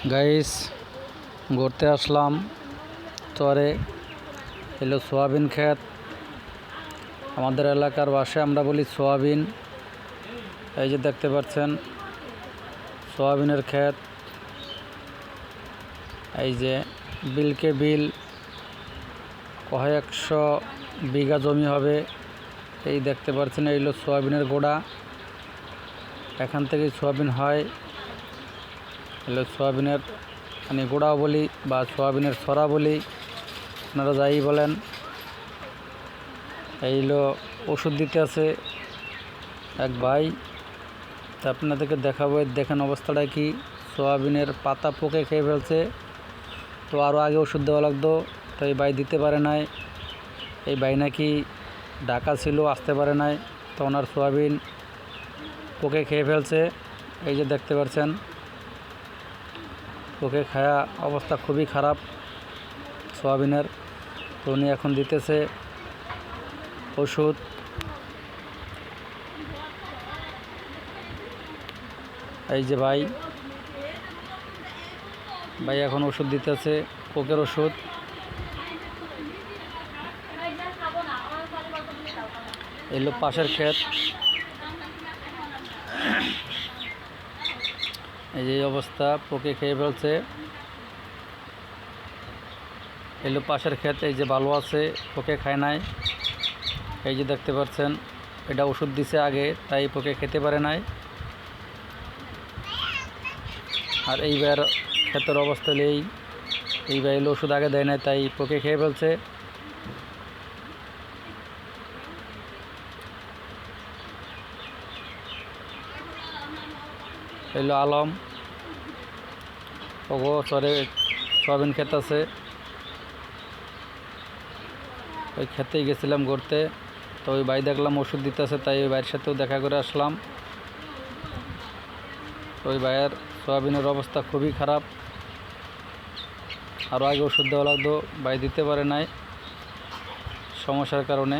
Guys ঘুরতে আসলাম চরে। এলো সোয়াবিন ক্ষেত। আমাদের এলাকার ভাষায় আমরা বলি সোয়াবিন। এই যে দেখতে পাচ্ছেন সোয়াবিনের ক্ষেত। এই যে বিলকে বিল, কয়েকশো বিঘা জমি হবে। এই দেখতে পাচ্ছেন এই হলো সোয়াবিনের গোড়া। এখান থেকে সোয়াবিন হয়। এলো সোয়াবিনের গোড়াও বলি বা সোয়াবিনের ছড়া বলি, আপনারা যাই বলেন। এইলো ওষুধ দিতে আছে এক ভাই, তা আপনাদেরকে দেখাবো। দেখেন অবস্থাটা কি। সোয়াবিনের পাতা পোকে খেয়ে ফেলছে, তো আরও আগে ওষুধ দেওয়া লাগতো, তো এই ভাই দিতে পারে নাই। এই ভাই নাকি ঢাকা ছিল, আসতে পারে নাই, তো ওনার সোয়াবিন পোকে খেয়ে ফেলছে। এই যে দেখতে পাচ্ছেন পোকে খায়া অবস্থা খুবই খারাপ সোয়াবিনের। তো উনি এখন দিতেছে ওষুধ। এই যে ভাই এখন ওষুধ দিতেছে, পোকের ওষুধ। এলো পাশের ক্ষেত। এই যে অবস্থা, পোকে খেয়ে ফেলছে। এলো পাশের ক্ষেত। এই যে ভালো আছে, পোকে খায় নাই। এই যে দেখতে পাচ্ছেন এটা ওষুধ দিছে আগে, তাই পোকে খেতে পারে নাই। আর এইবার ক্ষেতের অবস্থা এইবার এলো ওষুধ আগে দেয় নাই, তাই পোকে খেয়ে ফেলছে। এলো আলম, ওগো চরে সয়াবিন ক্ষেত আছে, ওই ক্ষেতেই গেছিলাম ঘুরতে। তো ওই ভাই দেখলাম ওষুধ দিতেছে, তাই ওই ভাইয়ের সাথেও দেখা করে আসলাম। ওই ভাইয়ের সয়াবিনের অবস্থা খুবই খারাপ, আরও আগে ওষুধ দেওয়া লাগতো, ভাই দিতে পারে নাই সমস্যার কারণে।